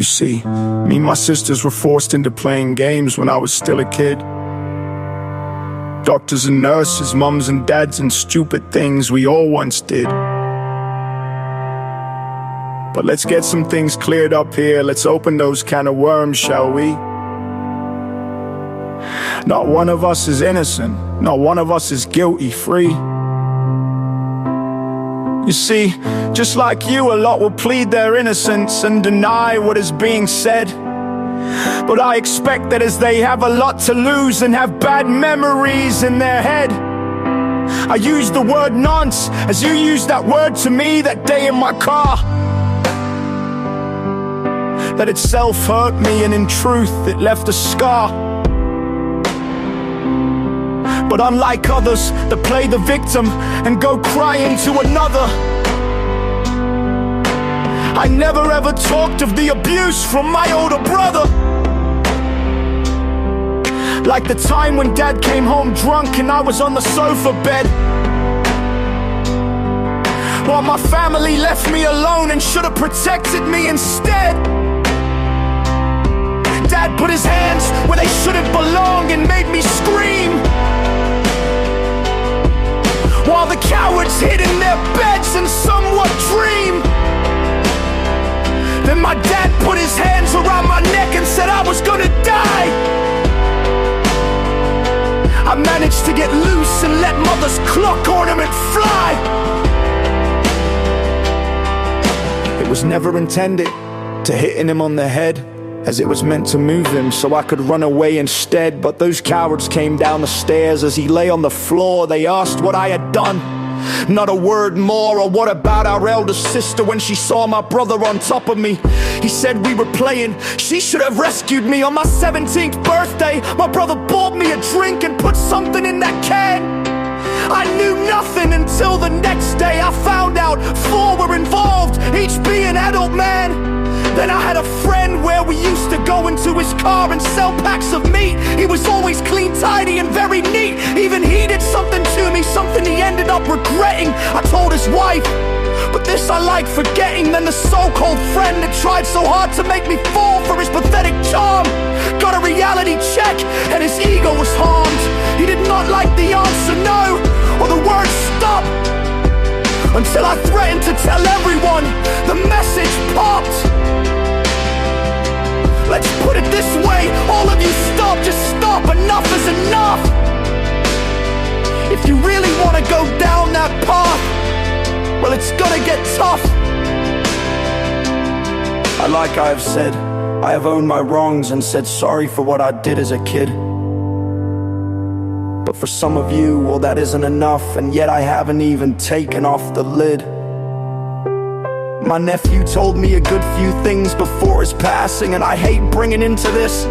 You see, me and my sisters were forced into playing games when I was still a kid. Doctors and nurses, mums and dads, and stupid things we all once did. But let's get some things cleared up here. Let's open those can of worms, shall we? Not one of us is innocent. Not one of us is guilty-free. You see, just like you, a lot will plead their innocence and deny what is being said. But I expect that as they have a lot to lose and have bad memories in their head, I use the word nonce as you used that word to me that day in my car. That itself hurt me, and in truth it left a scar. But unlike others that play the victim and go crying to another, I never ever talked of the abuse from my older brother. Like the time when Dad came home drunk and I was on the sofa bed, while my family left me alone and should have protected me instead. Dad put his hands where they shouldn't belong and made me scream, while the cowards hid in their beds and somewhat dream. Then my dad put his hands around my neck and said I was gonna die. I managed to get loose and let mother's clock ornament fly. It was never intended to hitting him on the head, as it was meant to move him so I could run away instead. But those cowards came down the stairs. As he lay on the floor, they asked what I had done. Not a word more. Or what about our elder sister when she saw my brother on top of me? He said we were playing, she should have rescued me. On my 17th birthday, my brother bought me a drink and put something in that can. I knew nothing until the next day. I found out 4 were involved, each being adult man. Then I had a friend where we used to go into his car and sell packs of meat. He was always clean, tidy, and very neat. Even he did something to me, something he ended up regretting. I told his wife, but this I like forgetting. Then the so-called friend that tried so hard to make me fall for his pathetic charm got a reality check and his ego was harmed. He did not like the answer no, or the word stop, until I threatened to tell everyone. The message popped. Let's put it this way, all of you stop, just stop, enough is enough. If you really want to go down that path, well, it's gonna get tough. Like I have said, I have owned my wrongs and said sorry for what I did as a kid. But for some of you, well, that isn't enough, and yet I haven't even taken off the lid. My nephew told me a good few things before his passing, and I hate bringing into this,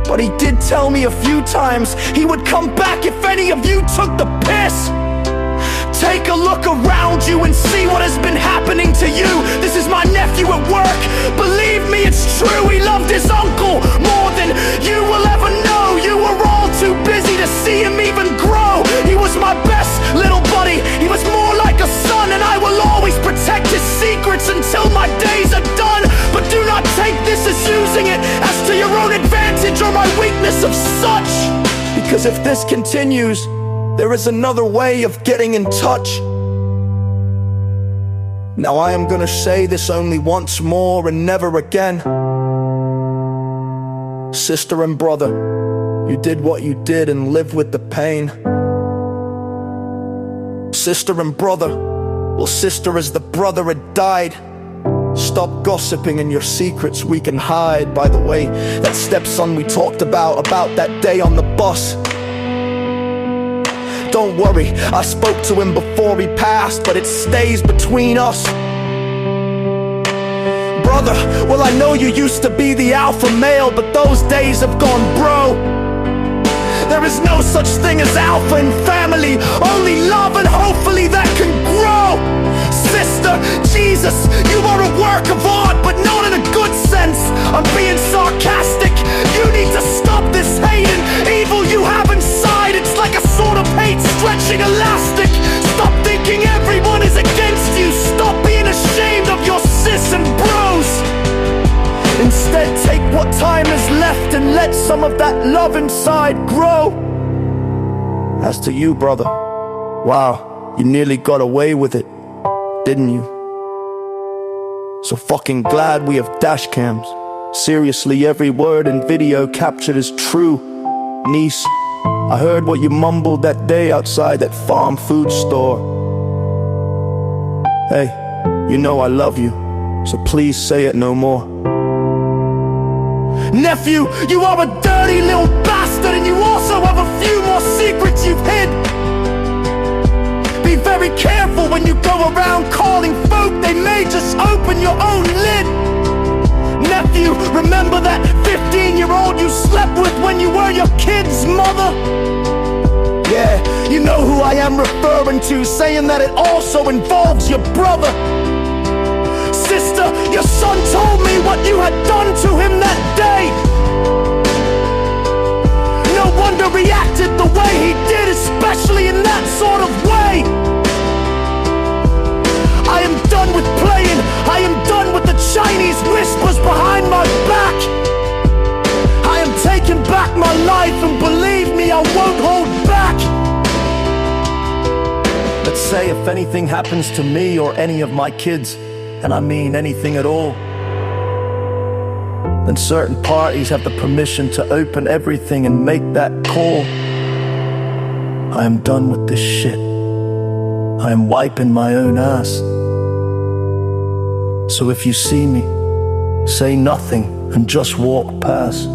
but he did tell me a few times he would come back if any of you took the piss. Take a look around you and see what has been happening to you. This is my nephew at work. Believe me, it's true. He loved his uncle more than you will ever know. You were all too busy to see him even grow. He was my best little buddy. He was more like a son, and I will always protect his secrets until my days are done. But do not take this as using it as to your own advantage or my weakness of such. Because if this continues, there is another way of getting in touch. Now I am gonna say this only once more and never again. Sister and brother, you did what you did and lived with the pain. Sister and brother, well, sister as the brother had died. Stop gossiping and your secrets we can hide. By the way, that stepson we talked about that day on the bus, don't worry, I spoke to him before he passed, but it stays between us. Brother, well, I know you used to be the alpha male, but those days have gone, bro. There is no such thing as alpha in family, only love, and hopefully that can grow. Sister, Jesus, you are a work of art, but not in a good sense. I'm being sarcastic. You need to stop this hate and evil you have inside. It's like a sort of hate stretching elastic. Stop thinking everyone is against you. Stop being ashamed of your sis and bros. what time is left and let some of that love inside grow. As to you, brother, wow, you nearly got away with it, didn't you? So fucking glad we have dash cams. Seriously, every word in video captured is true. Niece, I heard what you mumbled that day outside that farm food store. Hey, you know I love you, so please say it no more. Nephew, you are a dirty little bastard, and you also have a few more secrets you've hid. Be very careful when you go around calling folk, they may just open your own lid. Nephew, remember that 15-year-old you slept with when you were your kid's mother? Yeah, you know who I am referring to, saying that it also involves your brother. Sister, your son told me what you had done to him that day. No wonder he acted the way he did, especially in that sort of way. I am done with playing, I am done with the Chinese whispers behind my back. I am taking back my life, and believe me, I won't hold back. Let's say if anything happens to me or any of my kids, and I mean anything at all, then certain parties have the permission to open everything and make that call. I am done with this shit. I am wiping my own ass. So if you see me, say nothing and just walk past.